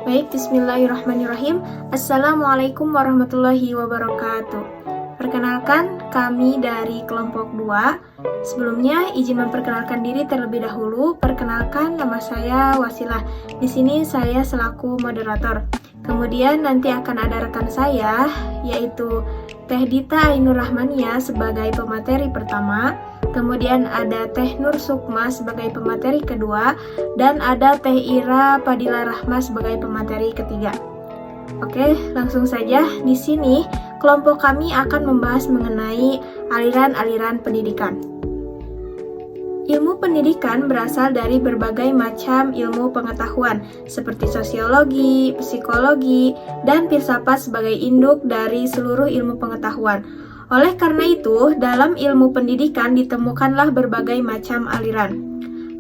Baik, bismillahirrahmanirrahim. Assalamualaikum warahmatullahi wabarakatuh. Perkenalkan, kami dari kelompok 2. Sebelumnya, izin memperkenalkan diri terlebih dahulu. Perkenalkan, nama saya Wasilah. Di sini saya selaku moderator. Kemudian nanti akan ada rekan saya, yaitu Teh Dita Ainur Rahmania sebagai pemateri pertama. Kemudian ada Teh Nur Sukma sebagai pemateri kedua, dan ada Teh Ira Padilla Rahma sebagai pemateri ketiga. Oke, langsung saja. Di sini kelompok kami akan membahas mengenai aliran-aliran pendidikan. Ilmu pendidikan berasal dari berbagai macam ilmu pengetahuan seperti sosiologi, psikologi, dan filsafat sebagai induk dari seluruh ilmu pengetahuan. Oleh karena itu, dalam ilmu pendidikan ditemukanlah berbagai macam aliran.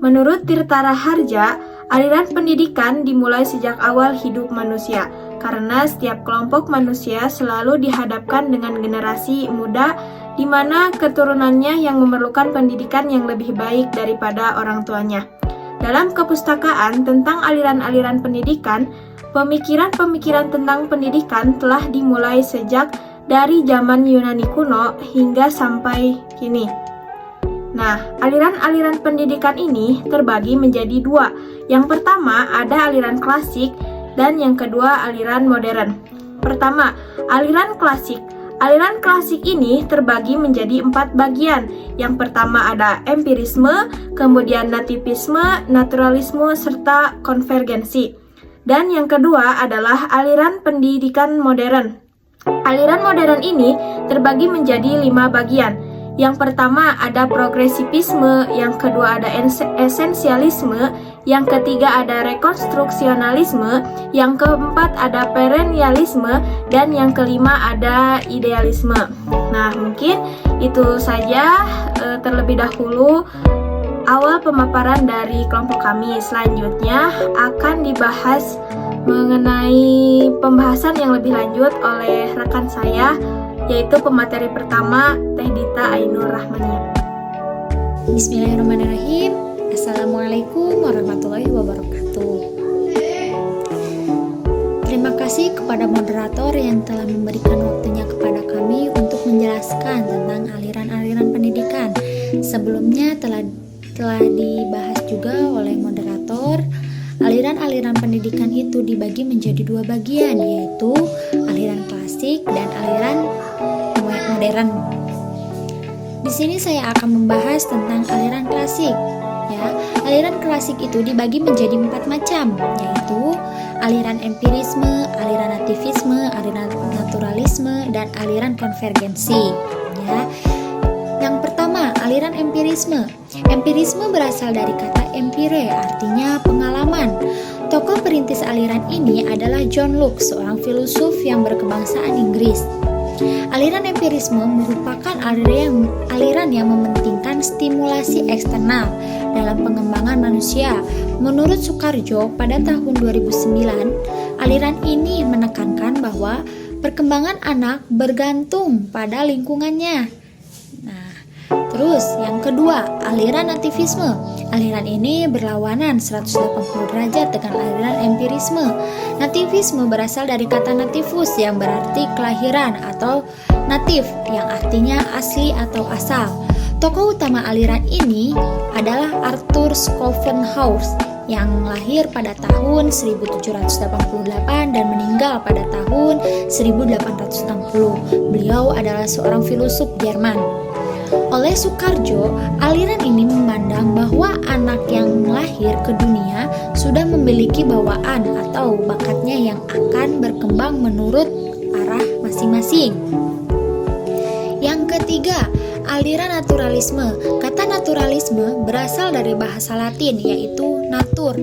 Menurut Tirta Raharja, aliran pendidikan dimulai sejak awal hidup manusia, karena setiap kelompok manusia selalu dihadapkan dengan generasi muda di mana keturunannya yang memerlukan pendidikan yang lebih baik daripada orang tuanya. Dalam kepustakaan tentang aliran-aliran pendidikan, pemikiran-pemikiran tentang pendidikan telah dimulai sejak dari zaman Yunani kuno hingga sampai kini. Nah, aliran-aliran pendidikan ini terbagi menjadi dua. Yang pertama ada aliran klasik dan yang kedua aliran modern. Pertama, aliran klasik. Aliran klasik ini terbagi menjadi 4 bagian. Yang pertama ada empirisme, kemudian nativisme, naturalisme, serta konvergensi. Dan yang kedua adalah aliran pendidikan modern. Aliran modern ini terbagi menjadi 5 bagian. Yang pertama ada progresivisme, yang kedua ada esensialisme, yang ketiga ada rekonstruksionalisme, yang keempat ada perennialisme, dan yang kelima ada idealisme. Nah, mungkin itu saja terlebih dahulu awal pemaparan dari kelompok kami. Selanjutnya akan dibahas mengenai pembahasan yang lebih lanjut oleh rekan saya, yaitu pemateri pertama Teh Dita Ainur Rahmania. Bismillahirrahmanirrahim. Assalamualaikum warahmatullahi wabarakatuh. Terima kasih kepada moderator yang telah memberikan waktunya kepada kami untuk menjelaskan tentang aliran-aliran pendidikan. Sebelumnya telah dibahas juga oleh moderator. Aliran-aliran pendidikan itu dibagi menjadi 2 bagian, yaitu aliran klasik dan aliran modern. Di sini saya akan membahas tentang aliran klasik. Ya, aliran klasik itu dibagi menjadi 4 macam, yaitu aliran empirisme, aliran nativisme, aliran naturalisme, dan aliran konvergensi. Ya. Yang pertama, aliran empirisme. Empirisme berasal dari kata empire, artinya pengalaman. Tokoh perintis aliran ini adalah John Locke, seorang filsuf yang berkebangsaan Inggris. Aliran empirisme merupakan aliran yang mementingkan stimulasi eksternal dalam pengembangan manusia. Menurut Soekarjo pada tahun 2009, aliran ini menekankan bahwa perkembangan anak bergantung pada lingkungannya. Terus yang kedua, aliran nativisme. Aliran ini berlawanan 180 derajat dengan aliran empirisme. Nativisme berasal dari kata nativus yang berarti kelahiran atau natif yang artinya asli atau asal. Tokoh utama aliran ini adalah Arthur Schopenhauer yang lahir pada tahun 1788 dan meninggal pada tahun 1860. Beliau adalah seorang filosof Jerman. Oleh Soekarjo, aliran ini memandang bahwa anak yang lahir ke dunia sudah memiliki bawaan atau bakatnya yang akan berkembang menurut arah masing-masing. Yang ketiga, aliran naturalisme. Kata naturalisme berasal dari bahasa Latin, yaitu natur,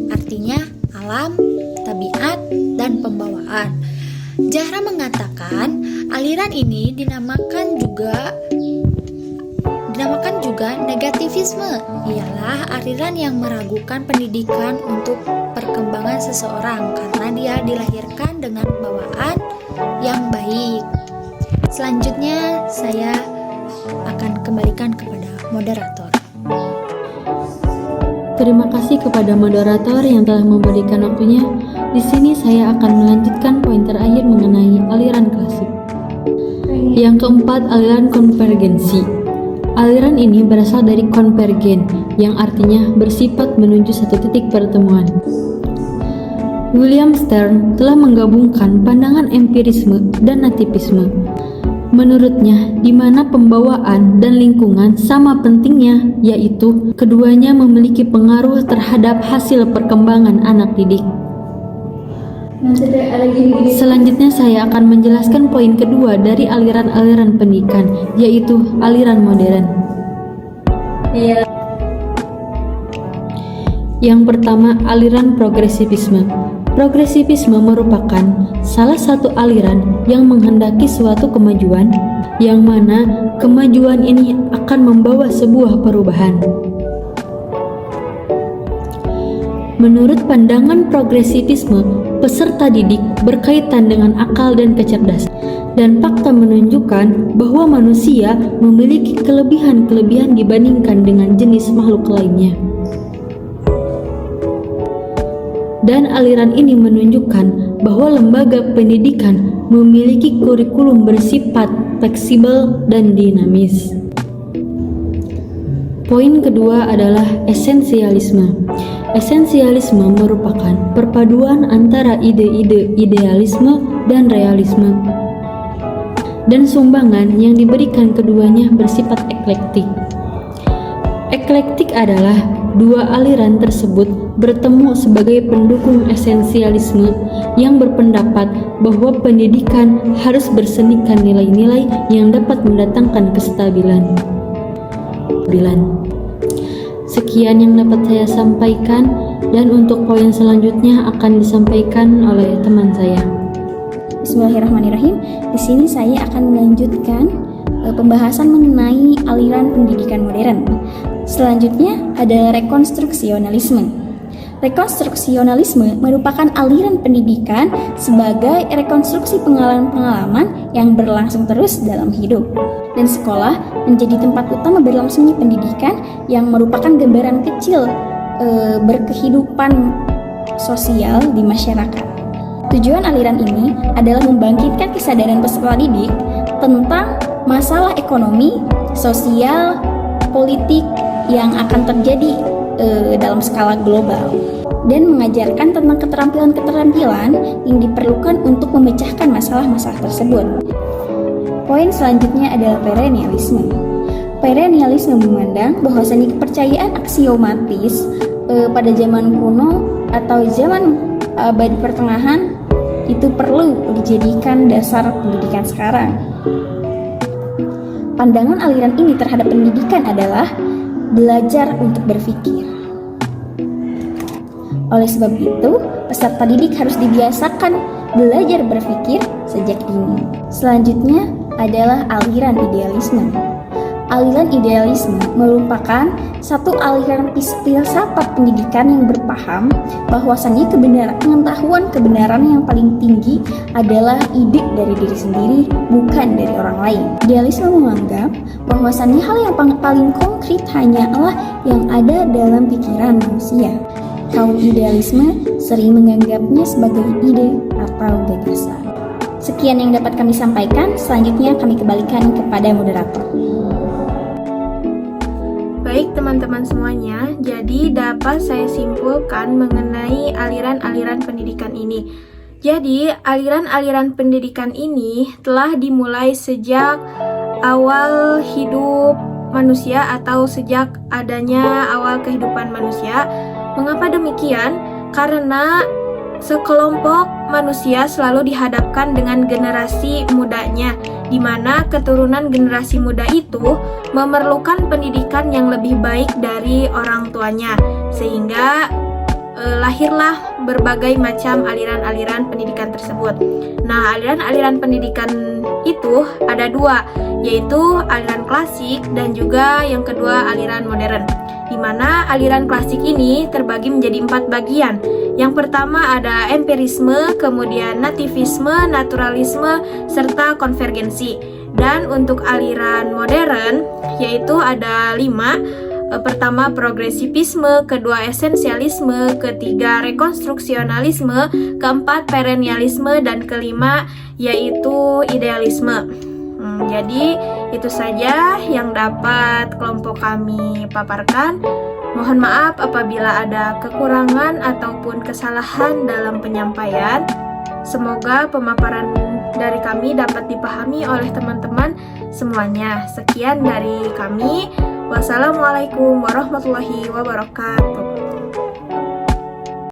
artinya alam, tabiat, dan pembawaan. Zahra mengatakan aliran ini dinamakan juga negativisme, ialah aliran yang meragukan pendidikan untuk perkembangan seseorang karena dia dilahirkan dengan bawaan yang baik. Selanjutnya saya akan kembalikan kepada moderator. Terima kasih kepada moderator yang telah memberikan waktunya. Di Di sini saya akan melanjutkan poin terakhir mengenai aliran klasik. Yang keempat, aliran konvergensi. Aliran ini berasal dari konvergen, yang artinya bersifat menuju satu titik pertemuan. William Stern telah menggabungkan pandangan empirisme dan nativisme. Menurutnya, di mana pembawaan dan lingkungan sama pentingnya, yaitu keduanya memiliki pengaruh terhadap hasil perkembangan anak didik. Selanjutnya saya akan menjelaskan poin kedua dari aliran-aliran pendidikan, yaitu aliran modern. Yang pertama, aliran progresivisme. Progresivisme merupakan salah satu aliran yang menghendaki suatu kemajuan, yang mana kemajuan ini akan membawa sebuah perubahan. Menurut pandangan progresivisme, peserta didik berkaitan dengan akal dan kecerdasan, dan fakta menunjukkan bahwa manusia memiliki kelebihan-kelebihan dibandingkan dengan jenis makhluk lainnya. Dan aliran ini menunjukkan bahwa lembaga pendidikan memiliki kurikulum bersifat fleksibel dan dinamis. Poin kedua adalah esensialisme. Esensialisme merupakan perpaduan antara ide-ide idealisme dan realisme, dan sumbangan yang diberikan keduanya bersifat eklektik. Eklektik adalah dua aliran tersebut bertemu sebagai pendukung esensialisme yang berpendapat bahwa pendidikan harus bersenikan nilai-nilai yang dapat mendatangkan kestabilan. Sekian yang dapat saya sampaikan, dan untuk poin selanjutnya akan disampaikan oleh teman saya. Bismillahirrahmanirrahim. Di sini saya akan melanjutkan pembahasan mengenai aliran pendidikan modern. Selanjutnya ada rekonstruksionalisme. Rekonstruksionalisme merupakan aliran pendidikan sebagai rekonstruksi pengalaman-pengalaman yang berlangsung terus dalam hidup. Dan sekolah menjadi tempat utama berlangsungnya pendidikan yang merupakan gambaran kecil berkehidupan sosial di masyarakat. Tujuan aliran ini adalah membangkitkan kesadaran peserta didik tentang masalah ekonomi, sosial, politik yang akan terjadi dalam skala global, dan mengajarkan tentang keterampilan-keterampilan yang diperlukan untuk memecahkan masalah-masalah tersebut. Poin selanjutnya adalah perennialisme. Perennialisme memandang bahwasannya kepercayaan aksiomatis pada zaman kuno atau zaman abad pertengahan itu perlu dijadikan dasar pendidikan sekarang. Pandangan aliran ini terhadap pendidikan adalah belajar untuk berpikir. Oleh sebab itu, peserta didik harus dibiasakan belajar berpikir sejak dini. Selanjutnya adalah aliran idealisme. Aliran idealisme merupakan satu aliran filsafat pendidikan yang berpaham bahwasannya pengetahuan kebenaran yang paling tinggi adalah ide dari diri sendiri, bukan dari orang lain. Idealisme menganggap bahwasannya hal yang paling konkret hanyalah yang ada dalam pikiran manusia. Kaum idealisme sering menganggapnya sebagai ide atau gagasan. Sekian yang dapat kami sampaikan, selanjutnya kami kembalikan kepada moderator. Baik teman-teman semuanya, jadi dapat saya simpulkan mengenai aliran-aliran pendidikan ini. Jadi aliran-aliran pendidikan ini telah dimulai sejak awal hidup manusia atau sejak adanya awal kehidupan manusia. Mengapa demikian? Karena sekelompok manusia selalu dihadapkan dengan generasi mudanya, di mana keturunan generasi muda itu memerlukan pendidikan yang lebih baik dari orang tuanya, sehingga lahirlah berbagai macam aliran-aliran pendidikan tersebut. Nah, aliran-aliran pendidikan itu ada dua, yaitu aliran klasik dan juga yang kedua aliran modern, di mana aliran klasik ini terbagi menjadi 4 bagian. Yang pertama ada empirisme, kemudian nativisme, naturalisme, serta konvergensi. Dan untuk aliran modern yaitu ada 5, Pertama progresivisme, kedua esensialisme, ketiga rekonstruksionalisme, keempat perennialisme, dan kelima yaitu idealisme. Jadi itu saja yang dapat kelompok kami paparkan. Mohon maaf apabila ada kekurangan ataupun kesalahan dalam penyampaian. Semoga pemaparan dari kami dapat dipahami oleh teman-teman semuanya. Sekian dari kami. Wassalamualaikum warahmatullahi wabarakatuh.